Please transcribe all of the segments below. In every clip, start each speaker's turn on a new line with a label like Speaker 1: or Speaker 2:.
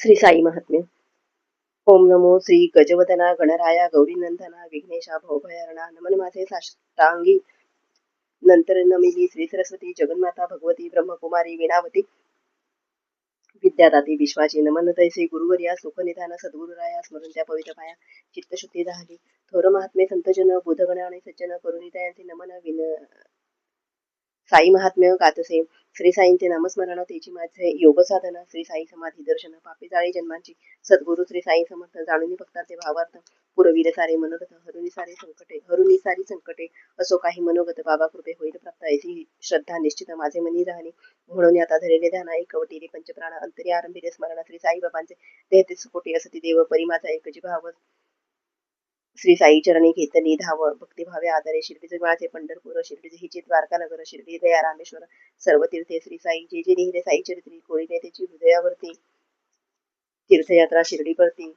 Speaker 1: श्री साई महात्म्य. ओम नमो श्री गजवदना गणराया गौरीनंदना विघ्नेशा भवभयारणा. नमन माझे साष्टांगी नंतर नमिली श्री सरस्वती जगन्माता भगवती ब्रह्मकुमारी वीणावती विद्यादाती विश्वाची. नमन तैसे गुरुवर्या सुखनिधान सद्गुरुराया स्मरून त्या पवित्र पाया चित्तशुद्धी झाली. थोर महात्मे संतजन बुधगण आणि सज्जन करुणी त्यांचे नमन विन साई महात्म्य गातसे. श्री साईंचे नामस्मरण तेची माझे योग साधन. श्री साई समाधी दर्शन पापी जाळी जन्मांची. सद्गुरु श्री साई समर्थ जाणून भक्ताचे भावार्थ. पुरविले सारे मनोगत हरुनी सारी संकटे असो काही मनोगत. बाबा कृपे होईल प्राप्त ऐसी श्रद्धा निश्चित माझे मनी राहणे. म्हणून आता धरेले ध्यान एकवटीले पंचप्राण अंतरी आरंभिले स्मरण. श्री साई बाबांचे 33 कोटी असती देव परी माझा एकची भाव. श्री साई चरणी घेतली धाव भक्तिभावे आदरे. शिर्डीचे माझे पंढरपूर शिर्डीचे हिचे द्वारका नगर. शिर्डी दया रामेश्वर सर्व तीर्थे श्री साई. जे जे लिहिले साई चरित्री कोळीने त्याची हृदयावरती. तीर्थयात्रा शिर्डी परती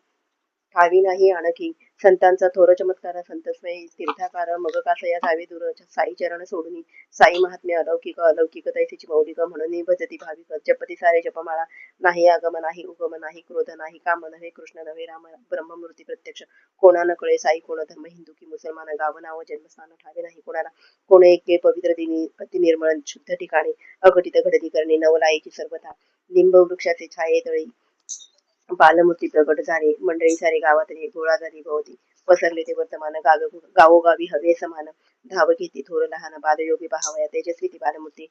Speaker 1: ठावी नाही आणखी. संतांचा थोर चमत्कार संतस्मय तीर्थाकार. मग कासया जावे दूर साई चरण सोडून. साई महात्म्य अलौकिक अलौकिक तैसीची मौलिक. म्हणून भजती भाविक जपती सारे जपमाळा. नाही आगम नाही उगम नाही क्रोध नाही काम नव्हे कृष्ण नव्हे राम ब्रह्ममूर्ती प्रत्यक्ष. कोणा न कळे साई कोण धर्म हिंदू की मुसलमान. गाव नाव जन्मस्थान ठावे नाही कोणाला. कोण एके पवित्र दिनी अति निर्मळ शुद्ध ठिकाणी. अघटित घडती करणे नवलाईची सर्वथा. लिंब वृक्षाचे छाये तळी बालमूर्ती प्रगट झाले. मंडळी सारे गावात गोळा झाली भोवती. पसरले ते वर्तमान गावोगावी हवे समान. धाव घेती थोर लहान बालयोगी पहावया तेजस्वी ती बालमूर्ती.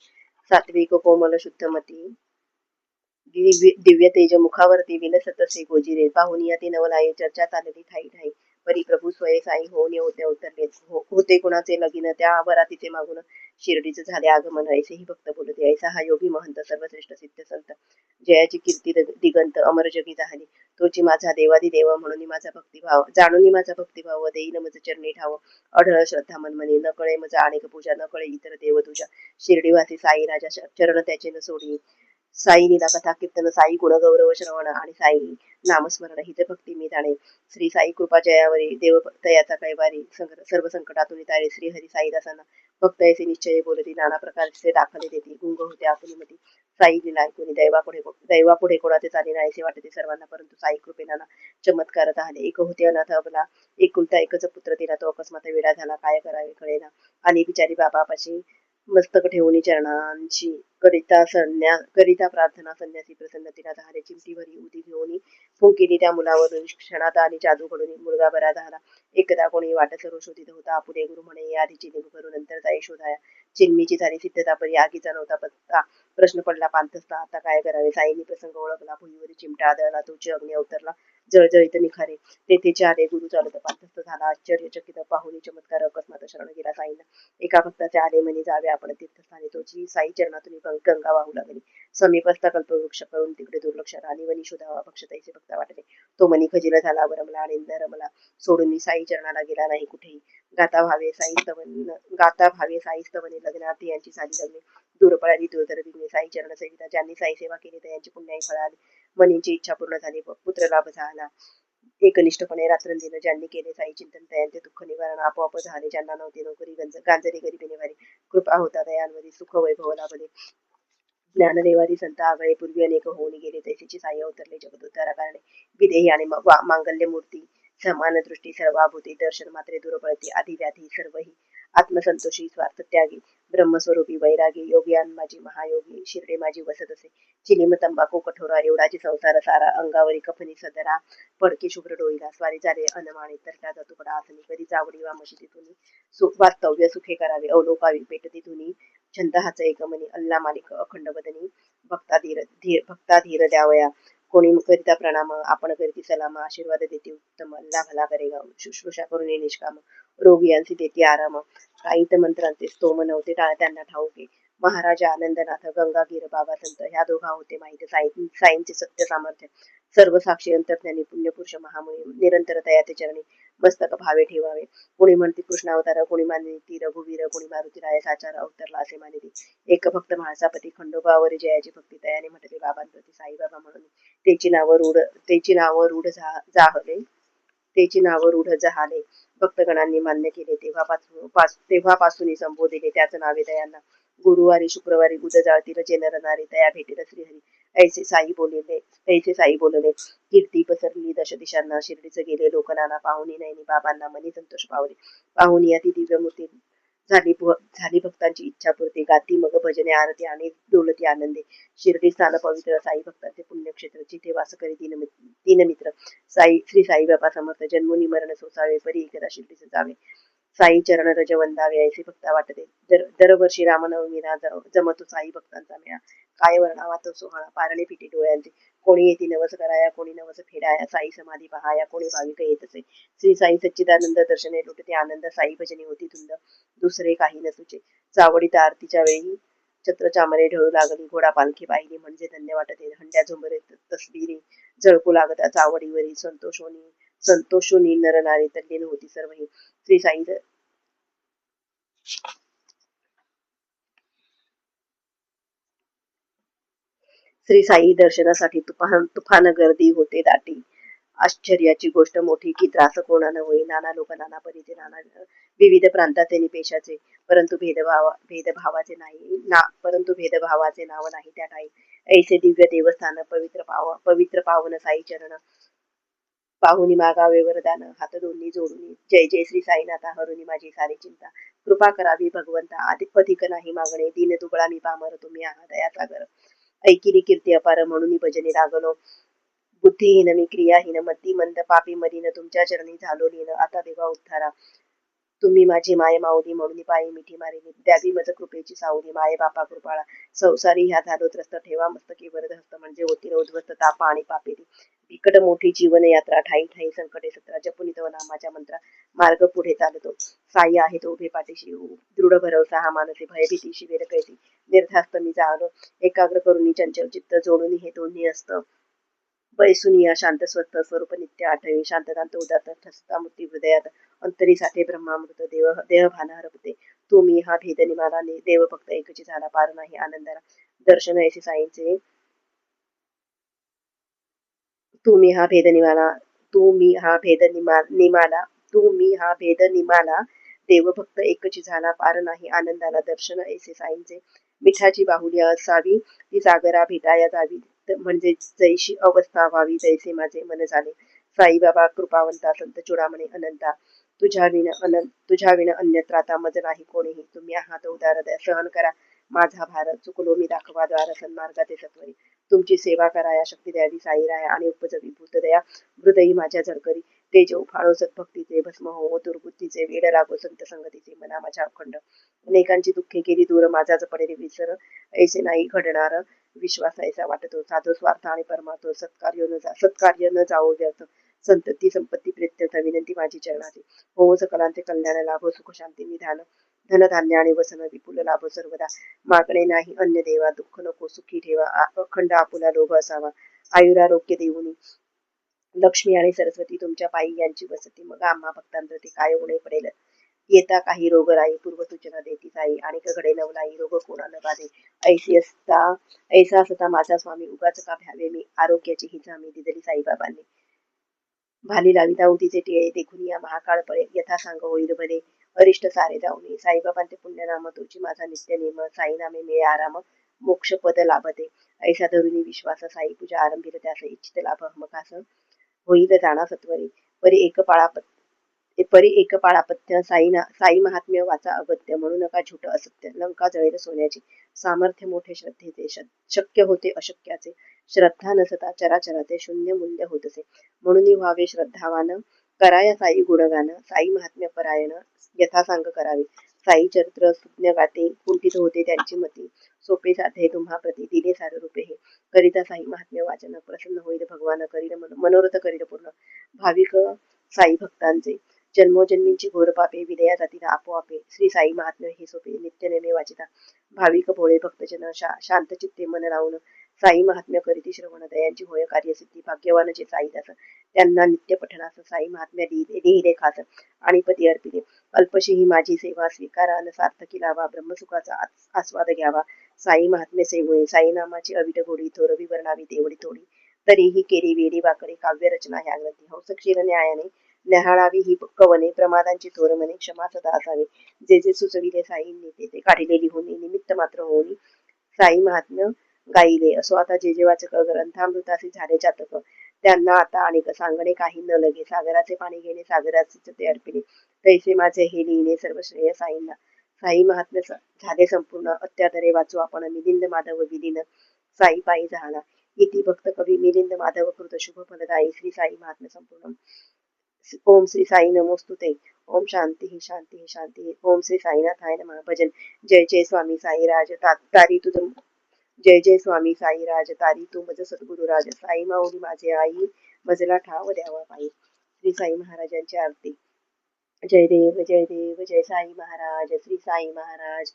Speaker 1: सात्विक कोमल शुद्धमती दिव्य तेज मुखावरती. विलसत से गोजिरे पाहुनिया ती नवलाई. चर्चा चालली ठाई ठाई. परी प्रभू स्वये साई होऊन होते उतरले. होते कुणाचे लगीन त्या वरातीचे मागून. शिर्डीच झाले आगमन ऐसेही भक्त बोलते. ऐसा हा योगी महंत सर्वश्रेष्ठ सिद्ध संत. जयाची कीर्ती दिगंत अमर जगी झाली. तोची माझा देवादी देव म्हणून माझा भक्तिभाव. जाणून माझा भक्तिभाव देईन मज चरणी ठाव. अढळ श्रद्धा मनमनी न कळे मज अनेक पूजा न कळे इतर देव तुझ्या. शिर्डीवासी साई राजा चरण त्याचे न सोडी. साई लीला कथा कीर्तन साई गुण गौरव श्रवण आणि साई नामस्मरण हित भक्ती मी जाणे. श्री साई कृपा जयावरी देव तयाचा कैवारी. सर्व संकटातून तारे श्री हरी साईदासांना. भक्त ऐसे निश्चय बोलती नाना प्रकारचे दाखले देते. गुंग होते आपुली मती. साई लीला ऐकून दैवापुढे कोणाचे चाले नाहीसे वाटते सर्वांना. परंतु साई कृपेनाना चमत्कार झाले. एक होते अनाथ अबला एकुलता एकच पुत्र दिला. तो अकस्मात वेडा झाला काय करावे कळेना. आणि बिचारी बाबापाशी मस्तक ठेवून चरणांची करिता प्रार्थना. संन्यासी प्रसन्न तिला झाले. चिमटीभरी उदी घेऊन फुंकिली त्या मुलावर. क्षणात आणि जादू घडून मुलगा बरा झाला. एकदा कोणी वाट सर्व शोधित होता. आपुले गुरु म्हणे आधीची निघ करू नंतर जाई शोधाया. चिन्मीची झाली सिद्धता परी आगीचा नव्हता पत्ता. प्रश्न पडला पांतस्ता आता काय करावे. साईंनी प्रसंग ओळखला. भुईवरी चिमटा आदळला. तोची अग्नी अवतरला. जळजळीत निखारे. तेथे आले गुरु चालत पांतस्थ झाला. आश्चर्यचकित पाहुनी चमत्कार अकस्मात शरण गेला साईंना. एका भक्ताचे आले म्हणे जावे आपण तीर्थस्थानी. तोची साई चरणातून गंगा वाहू लागली. समीपस्था कल्पवृक्ष करून तिकडे दुर्लक्ष राणी वनी शोधावा पक्ष तैसे भक्ता वाटले. तो मनी खजिला झाला वरमला आणि नरमला. सोडून साई चरणाला गेला नाही कुठेही. गाता भावे साई स्तवने लग्नार्थी यांची साली लग्ने. दूर पळाली दुर्धर विघ्ने साई चरण सेविता. ज्यांनी साई सेवा केली त्यांची पुण्याई फळाली. मनींची इच्छा पूर्ण झाली पुत्र लाभ झाला. एकनिष्ठपणे रात्रंदिन ज्यांनी केले साई चिंतन त्यांचे दुःख निवारण आपोआप झाले. ज्यांना नव्हती नोकरी गांजरी गरिबी निवारी. कृपा होता दयांवरी सुख वैभव लाभले. ज्ञानदेवादी संत आगळे पूर्वी अनेक होऊन गेले. तैसीची साई अवतरले जगदोद्धारा कारणे. विदेही आणि मांगल्य मूर्ती समान दृष्टी सर्वाभूती. दर्शन मात्रे दूर पळते आधी व्याधी सर्वही. आत्मसंतोषी स्वार्थ त्यागी ब्रह्मस्वरूपी वैरागी. योगियान माझी महायोगी शिर्डे माझी वसत असे. चिलीम तंबाखू कठोरा एवढाची संसार सारा. अंगावरी कफनी सदरा पडके शुभ्र डोईला. स्वारी झाले अनमाणे तरटा तुकडा आसनी. कधी चावडी वा मशी तिथून वास्तव्य सुखे करावे अवलोकावी पेट तिथुनी. छंद हाच एक मनी अल्ला मालिक अखंड वदनी. भक्ता धीर द्यावया कोणी करिता प्रणाम. आपण करीती सलाम. आशीर्वाद देते उत्तम. अल्ला भला करेगा शुश्रूषा करून निष्काम. रोगियांचे देते आराम. काहीत मंत्रांचे स्तोम नव्हते त्यांना ठाऊके. महाराजा आनंदनाथ गंगागीर बाबा संत ह्या दोघा होते माहीत. साईंचे सत्य सामर्थ्य सर्व साक्षी अंतर्ज्ञानी पुण्यपुरुष महामुनी. निरंतर तयाचे चरणी मस्तक भावे ठेवावे. कोणी म्हणते कृष्ण अवतार कोणी मानिती रघुवीर. कोणी मारुती राय साचार अवतरला असे मानिती. एक भक्त म्हाळसापती खंडोबावर जयाची भक्ती तयाने म्हटले बाबांप्रती साईबाबा म्हणून. त्याची नाव रूढ जहाले. भक्तगणांनी मान्य केले. तेव्हापासून संबोधिले त्याच नावे दयांना. गुरुवारी शुक्रवारी बुध जाळतील जे नर नारी तया भेटेल श्रीहरी. ऐसे साई बोलले. कीर्ती पसरली दश दिशांना, शिर्डीच गेले लोक नाना, पाहुणी नयनी बाबांना मनी संतोष पावले. पाहुणी ती दिव्य मूर्ती झाली भक्तांची इच्छापूर्ती. गाती मग भजने आरती आणि डोलती आनंदे. शिर्डी स्थान पवित्र, साई भक्तांचे पुण्यक्षेत्र, जिथे वास करी दीन मित्र. श्री साई बाबा समर्थ, जन्मोनी मरण सोसावे, परी एकदा शिर्डीचे जावे. साई चरण रज वंदावे, ऐसे भक्ता वाटते. दरवर्षी रामनवमीला जमतो साई भक्तांचा मेळा. काय वर्णावा तो सोहळा, पारणे पिटी डोळ्यांचे. कोणी येती नवस कराया, कोणी नवस फेडाया, साई समाधी पहाया, कोणी भाविक येतसे. श्री साई सच्चिदानंद दर्शने लुटते आनंद, साई भजनी होती धुंद, दुसरे काही नसुचे. चावडीत आरतीच्या वेळी छत्र चामरे ढळू लागली, घोडा पालखी पाहिली म्हणजे धन्य वाटते. हंड्या झुंबरे तसबिरी झळकू लागता चावडीवरी, संतोषोनी नरनारी तल्लीन होती सर्वही. श्री साई श्री साई दर्शनासाठी तुफान गर्दी होते दाटी. आश्चर्याची गोष्ट मोठी की त्रास कोणाला होई. नाना लोक नाना परीचे, नाना विविध प्रांताचे निपेशाचे, परंतु भेदभावाचे नाव नाही त्या ठाई. ऐसे दिव्य देवस्थान, पवित्र पावन साई चरण, पाहुनी मागावे वरदान, हात दोन्ही जोडून जय जय श्री साईनाथा, हरुनी माझी सारी चिंता. कृपा करावी भगवंता, अधिक नाही मागणे, दीन दुबळा मी पामर, तुम्ही आहात दया सागर. ऐकिली कीर्ती अपार म्हणून भजने लागलो, बुद्धिहीन मी क्रियाहीन, मती मंद पापी मरीन, तुमच्या चरणी झालो लीन, आता देवा उद्धारा. तुम्ही माझी माय माऊली, म्हणून पायी मिठी मारिली, द्यावी मज कृपेची सावली, माये बापा कृपाळा. संसारी ह्या झालो त्रस्त, ठेवा मस्तकी वरद हस्त, म्हणजे होतील उद्ध्वस्त ताप आणि पापेली. बिकट मोठी जीवन यात्रा, ठाई ठाई संकटे सत्रा, जपुनी तव नामाच्या मंत्रा, मार्ग पुढे चालतो. साई आहे तो उभे पाठीशी, दृढ भरवसा हा मानसी, भयभीती शिवेर कैसी, निर्धास्त मी जाणो, एकाग्र करून चंचल चित्त, जोडून हे दोन्ही असत, बैसुनिया शांत स्वस्त स्वरूप नित्य आठवे, शांततांत उदात ठसता मूर्ती हृदयात, अंतरी साठे ब्रह्मामृत देहभान हरपते. तुम्ही हा भेद निमाला, देव फक्त एकची झाला, पार नाही आनंदाला. दर्शन ऐसे साईंचे, तुम्ही हा भेद निमाला तुम्ही हा भेद निमाला तुम्ही हा भेद निमाला, देव भक्त एकची झाला, पार नाही आनंदाला. दर्शन ऐसे साईंचे, मिठाची बाहुली असावी ती सागरा भेटाया जावी, म्हणजे जैशी अवस्था व्हावी जैसे माझे मन झाले. साईबाबा कृपावंता, संत चुडामणे अनंता, तुझ्या विण अन्यत्र आता मज नाही कोणीही, तुम्ही आहात उदार, सहन करा माझा भार, चुकलो मी दाखवा द्वार, सन्मार्गाचे सत्वरी. तुमची सेवा कराया शक्ती द्यावी साईराया, आणि उपजवी भूतदया हृदयी माझ्या झळकरी. तेज उफाळो सद्भक्तीचे, भस्म हो दुर्बुद्धीचे, वेड लागो संत संगतीचे, मना माझ्या अखंड. अनेकांची दुःखे केली दूर, माझाच पडेल विसर, ऐसे नाही घडणार विश्वास ऐसा वाटतो, साधो स्वार्थ आणि परमार्थ, सत्कार्य न जावो व्यर्थ, संतती संपत्ती प्रित्यर्थ, विनंती माझी चरणाची. हो सकलांचे कल्याण लाभो, सुख शांती निधान, धनधान्य आणि वसन विपुल लाभ सर्वदा. मागणे नाही अन्य देवा, दुःख नको सुखी ठेवा, अखंड आपुला लोभ असावा, आयुरारोग्य देऊनी लक्ष्मी आणि सरस्वती तुमच्या पायी यांची वसती, मग आम्हा भक्तांप्रती काय होणे पडेल. येता काही रोग राई, पूर्व सूचना देती साई, आणि घडे नवलाई रोग कोणा न बाधे. ऐसा असता माझा स्वामी, उगाच का भ्यावे मी, आरोग्याची ही हमी दिलेली साईबाबांनी. भाली लाविता उतीचे टिळे, देखून या महाकाळ पळे, यथा सांग होईल भले, अरिष्ट सारे जाऊनी. साईबाबांचे पुण्यनाम तुझी माझा नित्य नेम, साई नामे मिळे आराम, मोक्ष पद लाभते. ऐसा धरुनी विश्वास, साई पूजा आरंभिल त्यास, इच्छित लाभ हमखास होईल जाणा सत्वरी. परी एक पाळापत्य, साई महात्म्य वाचा अगत्य, म्हणू नका झूट असत्य, लंका जळेल सोन्याची. सामर्थ्य मोठे श्रद्धेचे, शक्य होते अशक्याचे, श्रद्धा नसता चराचराचे, शून्य मूल्य होतसे. म्हणून व्हावे श्रद्धावान, कराया साई गुणगान, साई महात्म्य परायण, यथासांग करावे. साई चरित्र सुज्ञ गाते, कुंठित होते त्यांची मती, सोपे साधे तुम्हा प्रती, दिले सार रूपे हे. करिता साई महात्म्य वाचन, प्रसन्न होईल भगवान, करील मनोरथ करील पूर्ण. भाविक साई भक्तांचे, जन्मोजन्मींची घोर पापे विदया जातील आपोआपे. श्री साई महात्म्य हे सोपे, नित्य नेमे वाचिता. भाविक भोळे भक्तजन, शांत चित्ते मन लावून, साई महात्म्य करीती श्रवण, दयांची होय कार्यसिद्धी. भाग्यवान जे साईदास, त्यांना नित्य पठणास, साई महात्म्य लिहिले खास, आणि पती अर्पिले. अल्पशी ही माझी सेवा, स्वीकारा न सार्थकी लावा, ब्रह्मसुखाचा आस्वाद घ्यावा. साई महात्म्य सेवुळे, साई नामाची अविट गोडी, थोरवी वर्णावी तेवढी थोडी. तरीही केली वेडी वाकडी, काव्य रचना ह्या ग्रंथी, हंसक्षीर न्यायाने न्याहाळावी ही कवने प्रमादांची थोर म्हणे क्षमा सदा असावे. जे जे सुचविले साईंनी ते ते काढिले लिहून निमित्त मात्र होऊन साई महात्म्य गायिले. असो आता जे जे वाचक ग्रंथामृतासी झाले चातक, त्यांना आता अनेक सांगणे काही न लगे. सागराचे पाणी घेणे सागराचे ते अर्पिले, तैसे माझे हे लिहिणे सर्व श्रेय साईंना. साई महात्म्य झाले संपूर्ण, अत्यादरे वाचू आपण मिलिंद माधव विलीन साई पायी झाला. इति भक्त कवी मिलिंद माधव कृत शुभ फलदायी श्री साई महात्म्य संपूर्ण. ओम श्री साई नमोस्तुते. ओम शांती शांती शांती. ओम श्री साईनाथाय नमः. भजन. जय जय स्वामी साईराज तारी तुझ, जय जय स्वामी साईराज तारी तू मज सद्गुरुराज. साई माऊली माझे आई, मजला ठाव द्यावा पायी. श्री साई महाराजांची आरती. जय देव जय देव जय साई महाराज. श्री साई महाराज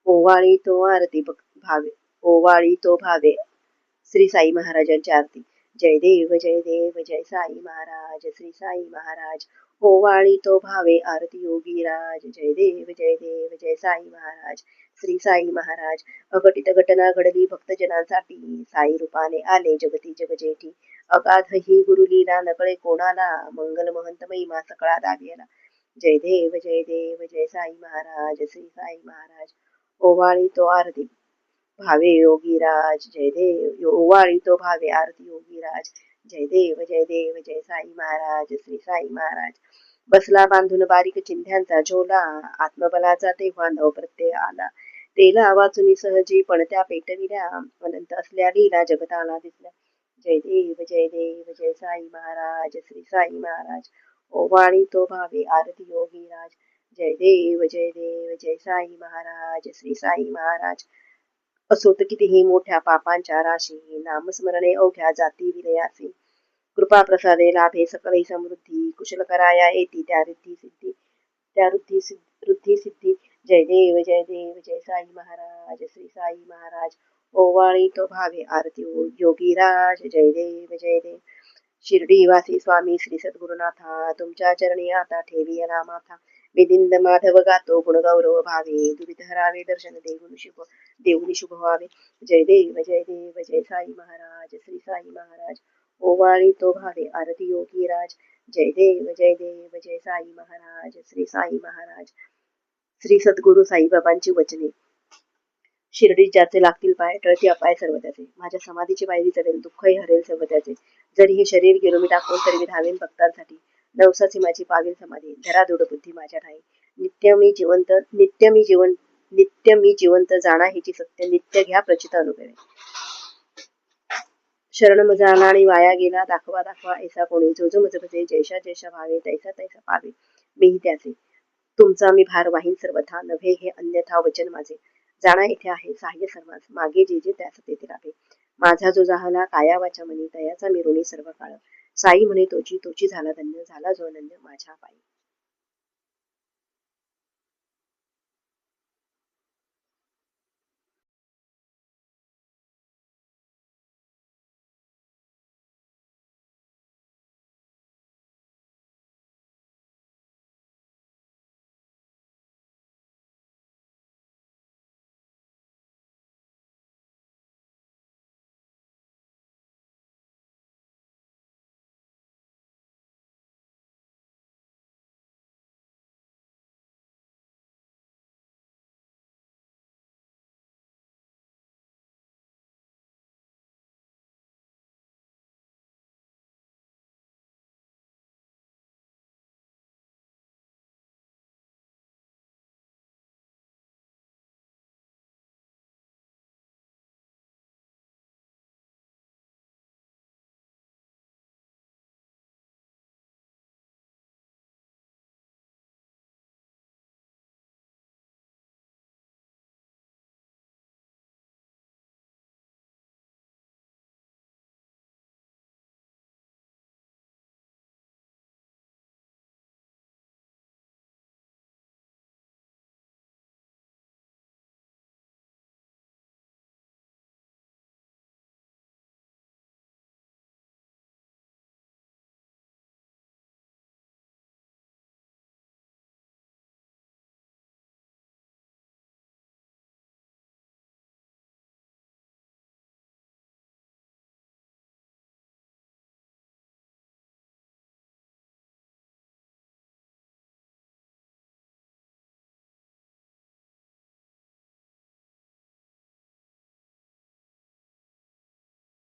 Speaker 1: ओवाळी तो आरती भावे, ओवाळी तो भावे. श्री साई महाराजांची आरती. जय देव जय साई महाराज. श्री साई महाराज ओवाळी तो भावे आरती योगीराज. जय देव जय साई महाराज. श्री साई महाराज. अघटित घटना घडली भक्तजनांसाठी, साई रूपाने आले जगती जगजेठी. अगाध ही गुरुलीला नकळे कोणाला, मंगल महंत महिमा सकळा दाविला. जय देव जय साई महाराज. श्री साई महाराज ओवाळी तो आरती भावे योगीराज. जय देव ओवाळी तो भावे आरती योगीराज. जय देव जय साई महाराज. श्री साई महाराज. बसला बांधून बारीक चिंध्यांचा झोला, आत्मबलाचा तेव्हा नव प्रत्यय आला. तेला वाचुनी सहजी पण त्या पेटविल्या, अनंत असल्या लीला जगताला दिसल्या. जय देव जय साई महाराज. श्री साई महाराज ओवाळी तो भावे आरती योगीराज. जय देव जय साई महाराज. श्री साई महाराज. असोत कितीही मोठ्या पापांच्या राशी, नामस्मरणे अवघ्या जाती विलयासी. कृपा प्रसादे लाभे सकळही समृद्धी, कुशल कराया येती त्या रुद्धी सिद्धी. जय देव जय साई महाराज. श्री साई महाराज ओवाळी तो भावे आरती योगीराज. जय देव शिर्डीवासी स्वामी श्री सद्गुरुनाथा, तुमच्या चरणी आता ठेवियला माथा. मिलिंद माधव गातो गुणगौरव भावे, दुरित हरावे दर्शन देऊनी शुभ व्हावे. जय देव जय साई महाराज. श्री साई महाराज ओवाळी तो भावे आरती योगीराज. जय देव जय साई महाराज. श्री साई महाराज. श्री सद्गुरु साईबाबांची वचने. शिर्डीत ज्याचे लागतील पाय, टळती अपाय सर्व त्याचे. माझ्या समाधीची पायरी चढेल, दुःखही हरेल सर्व त्याचे. जरी हे शरीर गेलो मी टाकून, तरी मी धावेन भक्तांसाठी. नवसाची माझी पावेल समाधी, धरा दृढ बुद्धी माझ्या ठाई. नित्य मी जिवंत जाणा हेची सत्य, नित्य घ्या प्रचित अनुभवे. शरण मज आला आणि वाया गेला, दाखवा ऐसा कोणी. जो मज भजे, जैसा भावे तैसा पावे. मीही त्याचे. तुमचा मी भार वाहीन सर्वथा, नव्हे हे अन्यथा वचन माझे. जाणा येथे आहे सहाय्य सर्वांस, मागे जे त्यास तेथे लाभे. माझा जो जाहला काया वाचा मनी, तयाचा मी ऋणी सर्व काळ. साई म्हणे तोची झाला धन्य, झाला जो अनन्य माझ्या पायी.